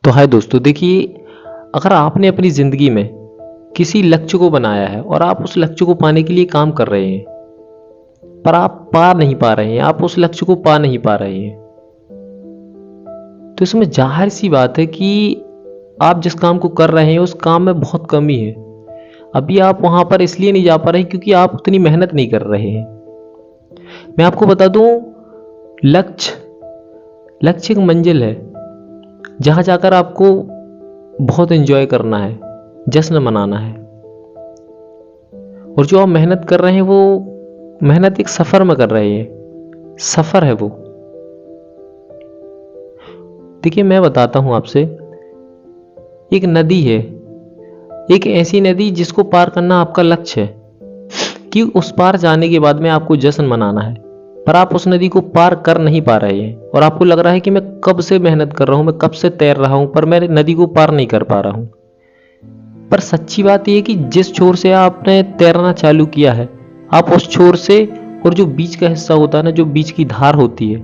तो हाय दोस्तों, देखिए, अगर आपने अपनी ज़िंदगी में किसी लक्ष्य को बनाया है और आप उस लक्ष्य को पाने के लिए काम कर रहे हैं, पर आप पा नहीं पा रहे हैं, आप उस लक्ष्य को पा नहीं पा रहे हैं, तो इसमें ज़ाहिर सी बात है कि आप जिस काम को कर रहे हैं उस काम में बहुत कमी है। अभी आप वहाँ पर इसलिए नहीं जा पा रहे हैं क्योंकि आप उतनी मेहनत नहीं कर रहे हैं। मैं आपको बता दूँ, लक्ष्य लक्ष्य एक मंजिल है जहाँ जाकर आपको बहुत एंजॉय करना है, जश्न मनाना है। और जो आप मेहनत कर रहे हैं वो मेहनत एक सफ़र में कर रहे हैं, सफ़र है वो। देखिए, मैं बताता हूँ आपसे, एक नदी है, एक ऐसी नदी जिसको पार करना आपका लक्ष्य है कि उस पार जाने के बाद में आपको जश्न मनाना है, पर आप उस नदी को पार कर नहीं पा रहे हैं और आपको लग रहा है कि मैं कब से मेहनत कर रहा हूँ, मैं कब से तैर रहा हूँ, पर मैं नदी को पार नहीं कर पा रहा हूँ। पर सच्ची बात यह है कि जिस छोर से आपने तैरना चालू किया है, आप उस छोर से, और जो बीच का हिस्सा होता है ना, जो बीच की धार होती है,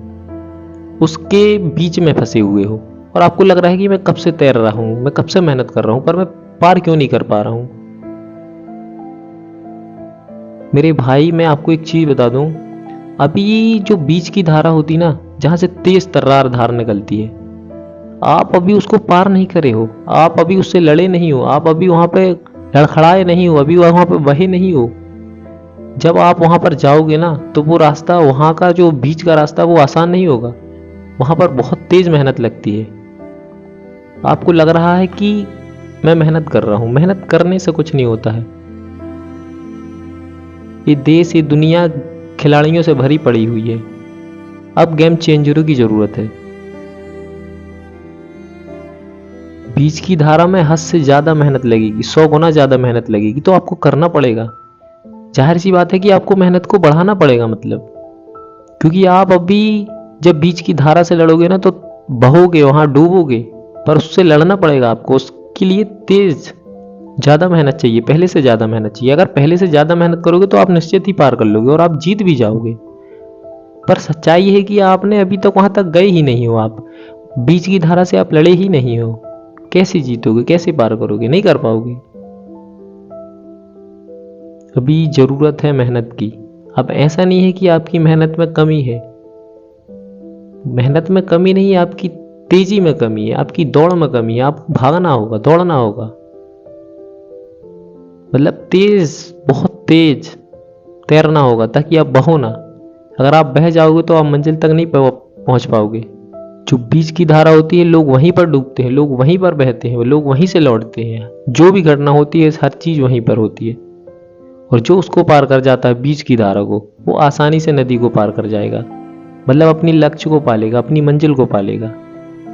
उसके बीच में फंसे हुए हो और आपको लग रहा है कि मैं कब से तैर रहा हूँ, मैं कब से मेहनत कर रहा हूँ, पर मैं पार क्यों नहीं कर पा रहा हूँ। मेरे भाई, मैं आपको एक चीज बता दूं, अभी जो बीच की धारा होती ना, जहां से तेज तर्रार धार निकलती है, आप अभी उसको पार नहीं करे हो, आप अभी उससे लड़े नहीं हो, आप अभी वहां पे लड़खड़ाए नहीं हो, अभी वहां पे बहे नहीं हो। जब आप वहां पर जाओगे ना, तो वो रास्ता, वहां का जो बीच का रास्ता, वो आसान नहीं होगा। वहां पर बहुत तेज मेहनत लगती है। आपको लग रहा है कि मैं मेहनत कर रहा हूं, मेहनत करने से कुछ नहीं होता है। ये देश, ये दुनिया खिलाड़ियों से भरी पड़ी हुई है। अब गेम चेंजरों की जरूरत है। बीच की धारा में हद से ज्यादा मेहनत लगेगी, 100 गुना ज्यादा मेहनत लगेगी, तो आपको करना पड़ेगा। जाहिर सी बात है कि आपको मेहनत को बढ़ाना पड़ेगा, मतलब, क्योंकि आप अभी जब बीच की धारा से लड़ोगे ना, तो बहोगे, वहां डूबोगे, पर उससे लड़ना पड़ेगा आपको। उसके लिए तेज ज्यादा मेहनत चाहिए, पहले से ज्यादा मेहनत चाहिए। अगर पहले से ज्यादा मेहनत करोगे तो आप निश्चित ही पार कर लोगे और आप जीत भी जाओगे। पर सच्चाई है कि आपने अभी तक वहां तक गए ही नहीं हो, आप बीच की धारा से आप लड़े ही नहीं हो। कैसे जीतोगे, कैसे पार करोगे? नहीं कर पाओगे। अभी जरूरत है मेहनत की। अब ऐसा नहीं है कि आपकी मेहनत में कमी है, मेहनत में कमी नहीं है, आपकी तेजी में कमी है, आपकी दौड़ में कमी है। आपको भागना होगा, दौड़ना होगा, मतलब तेज, बहुत तेज तैरना होगा, ताकि आप बहो ना। अगर आप बह जाओगे तो आप मंजिल तक नहीं पहुंच पाओगे। जो बीच की धारा होती है, लोग वहीं पर डूबते हैं, लोग वहीं पर बहते हैं, लोग वहीं से लौटते हैं। जो भी घटना होती है, हर चीज वहीं पर होती है। और जो उसको पार कर जाता है, बीच की धारा को, वो आसानी से नदी को पार कर जाएगा, मतलब अपनी लक्ष्य को पालेगा, अपनी मंजिल को पालेगा।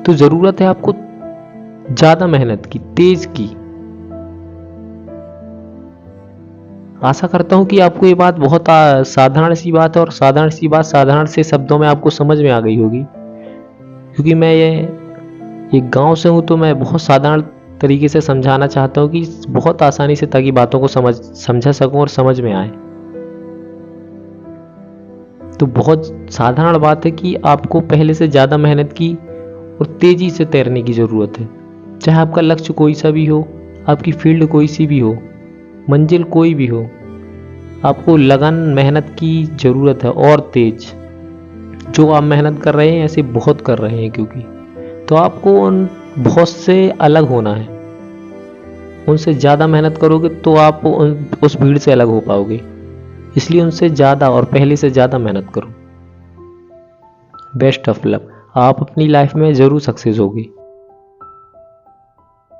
तो जरूरत है आपको ज्यादा मेहनत की, तेज की। आशा करता हूं कि आपको ये बात बहुत साधारण सी बात है, और साधारण सी बात साधारण से शब्दों में आपको समझ में आ गई होगी। क्योंकि मैं ये गांव से हूं, तो मैं बहुत साधारण तरीके से समझाना चाहता हूं कि बहुत आसानी से, ताकि बातों को समझा सकूं और समझ में आए। तो बहुत साधारण बात है कि आपको पहले से ज्यादा मेहनत की और तेजी से तैरने की जरूरत है। चाहे आपका लक्ष्य कोई सा भी हो, आपकी फील्ड कोई सी भी हो, मंजिल कोई भी हो, आपको लगन, मेहनत की जरूरत है। और तेज जो आप मेहनत कर रहे हैं, ऐसे बहुत कर रहे हैं, क्योंकि तो आपको उन बहुत से अलग होना है। उनसे ज्यादा मेहनत करोगे तो आप उस भीड़ से अलग हो पाओगे। इसलिए उनसे ज्यादा और पहले से ज्यादा मेहनत करो। Best of luck. आप अपनी लाइफ में जरूर सक्सेस होगे।